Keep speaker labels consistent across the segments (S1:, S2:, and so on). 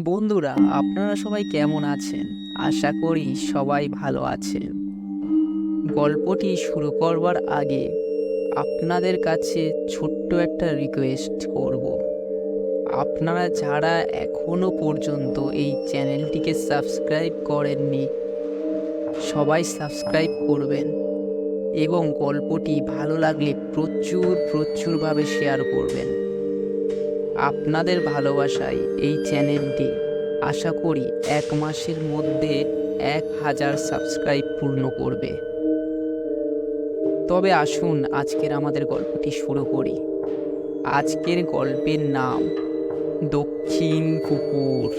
S1: বন্ধুরা, আপনারা সবাই কেমন আছেন? আশা করি সবাই ভালো আছেন। গল্পটি শুরু করবার আগে আপনাদের কাছে ছোট্ট একটা রিকোয়েস্ট করব। আপনারা যারা এখনো পর্যন্ত এই চ্যানেলটিকে সাবস্ক্রাইব করেননি, সবাই সাবস্ক্রাইব করবেন এবং গল্পটি ভালো লাগলে প্রচুরভাবে শেয়ার করবেন। আপনাদের ভালোবাসায় এই চ্যানেলটি আশা করি 1 মাসের মধ্যে 1000 সাবস্ক্রাইব পূর্ণ করবে। তবে আসুন আজকের আমাদের গল্পটি শুরু করি। আজকের গল্পের নাম দক্ষিণ পুকুর।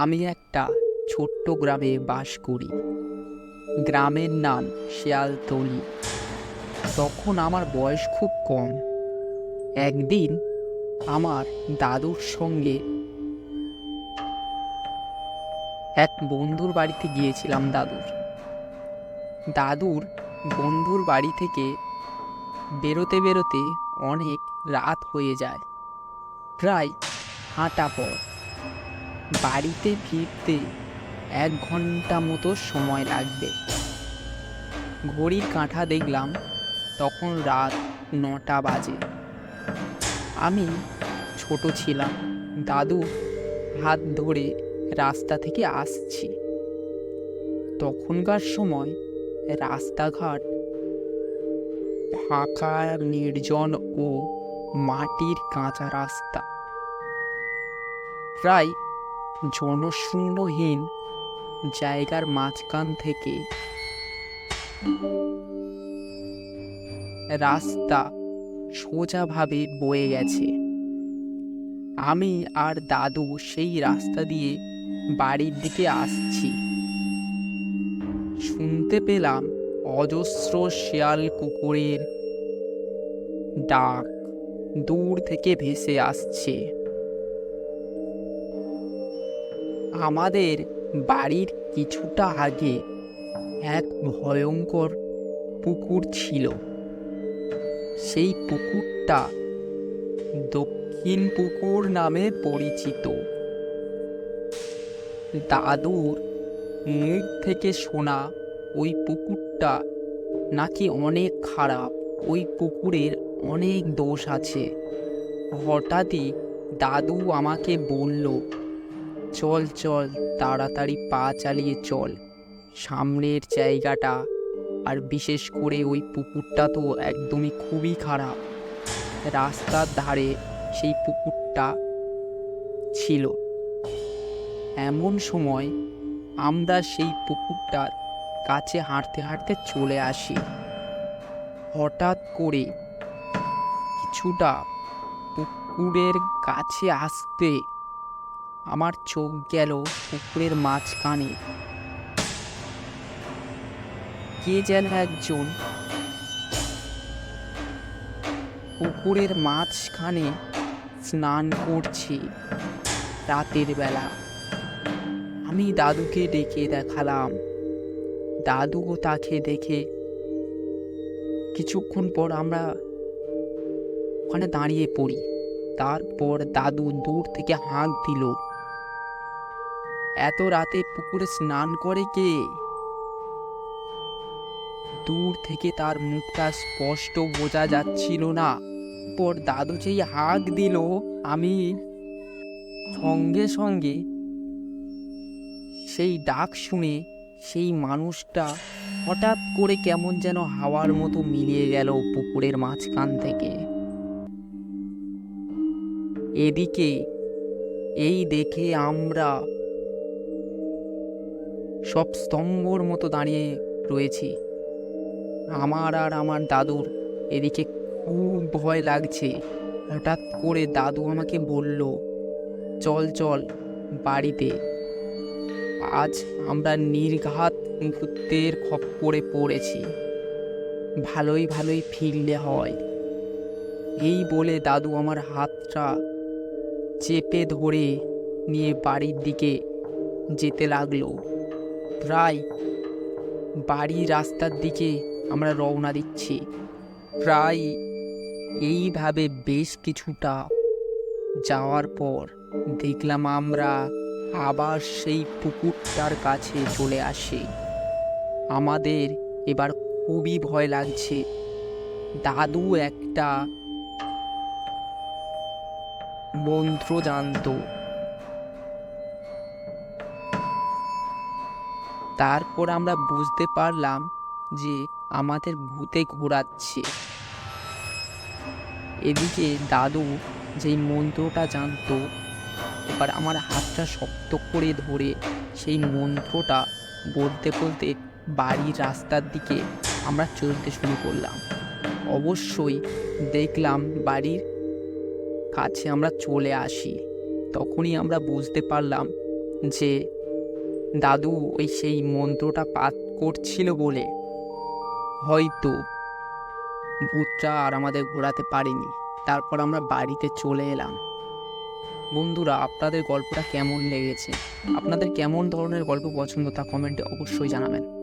S1: আমি একটা ছোট্ট গ্রামে বাস করি। গ্রামের নাম শিয়ালতলি। তখন আমার বয়স খুব কম। একদিন আমার দাদুর সঙ্গে এক বন্ধুর বাড়িতে গিয়েছিলাম। দাদুর বন্ধুর বাড়ি থেকে বেরোতে বেরোতে অনেক রাত হয়ে যায়। প্রায় হাঁটা পথ। বাড়িতে ফিরতে 1 ঘন্টা মতো সময় লাগবে। ঘড়ির কাঁটা দেখলাম, তখন রাত 9টা বাজে। আমি ছোট ছিলাম। দাদু হাত ধরে রাস্তা থেকে আসছি। তখনকার সময় রাস্তাঘাট ফাঁকা, নির্জন ও মাটির কাঁচা রাস্তা। প্রায় জনশূন্যহীন জায়গার মাঝখান থেকে রাস্তা সোজাভাবে বয়ে গেছে। আমি আর দাদু সেই রাস্তা দিয়ে বাড়ির দিকে আসছি। শুনতে পেলাম অজস্র শেয়াল কুকুরের ডাক দূর থেকে ভেসে আসছে। আমাদের বাড়ির কিছুটা আগে এক ভয়ঙ্কর পুকুর ছিল। সেই পুকুরটা দক্ষিণ পুকুর নামে পরিচিত। দাদুর মুখ থেকে শোনা ওই পুকুরটা নাকি অনেক খারাপ, ওই পুকুরের অনেক দোষ আছে। হঠাৎই দাদু আমাকে বলল, চল চল, তাড়াতাড়ি পা চালিয়ে চল। সামনের জায়গাটা আর বিশেষ করে ওই পুকুরটা তো একদমই খুবই খারাপ। রাস্তার ধারে সেই পুকুরটা ছিল। এমন সময় আমরা সেই পুকুরটার কাছে হাঁটতে হাঁটতে চলে আসি। হঠাৎ করে কিছুটা পুকুরের কাছে আসতে আমার চোখ গেল পুকুরের মাঝখানে। কে যেন একজন পুকুরের মাঝখানে স্নান করছে রাতের বেলা। আমি দাদুকে ডেকে দেখালাম। দাদুও তাকে দেখে কিছুক্ষণ পর আমরা ওখানে দাঁড়িয়ে পড়ি। তারপর দাদু দূর থেকে হাঁক দিল, এত রাতে পুকুরে স্নান করে কে? দূর থেকে তার মুখটা স্পষ্ট বোঝা যাচ্ছিল না। পর দাদু যেই হাঁক দিল, আমি সঙ্গে সঙ্গে সেই ডাক শুনে সেই মানুষটা হঠাৎ করে কেমন যেন হাওয়ার মতো মিলিয়ে গেল পুকুরের মাঝখান থেকে। এদিকে এই দেখে আমরা সব স্তম্ভর মতো দাঁড়িয়ে রয়েছি। আমার আর আমার দাদুর এদিকে খুব ভয় লাগছে। হঠাৎ করে দাদু আমাকে বলল, চল চল বাড়িতে, আজ আমরা নির্ঘাত ভূতের খপ্পরে পড়েছি, ভালোই ভালোই ফিরলে হয়। এই বলে দাদু আমার হাতটা চেপে ধরে নিয়ে বাড়ির দিকে যেতে লাগলো। প্রায় বাড়ির রাস্তার দিকে আমরা রওনা দিচ্ছি। প্রায় এইভাবে বেশ কিছুটা যাওয়ার পর দেখলাম আমরা আবার সেই পুকুরটার কাছে চলে আসি। আমাদের এবার খুবই ভয় লাগছে। দাদু একটা মন্ত্র জানতো। তারপর আমরা বুঝতে পারলাম যে আমাদের ভূতে ঘোরাচ্ছে। এদিকে দাদু যেই মন্ত্রটা জানতো, এবার আমার হাতটা শক্ত করে ধরে সেই মন্ত্রটা বলতে বলতে বাড়ির রাস্তার দিকে আমরা চলতে শুরু করলাম। অবশ্যই দেখলাম বাড়ির কাছে আমরা চলে আসি। তখনই আমরা বুঝতে পারলাম যে দাদু ওই সেই মন্ত্রটা পাঠ করছিল বলে হয়তো ভূতটা আর আমাদের ঘোরাতে পারেনি। তারপর আমরা বাড়িতে চলে এলাম। বন্ধুরা, আপনাদের গল্পটা কেমন লেগেছে? আপনাদের কেমন ধরনের গল্প পছন্দ তা কমেন্টে অবশ্যই জানাবেন।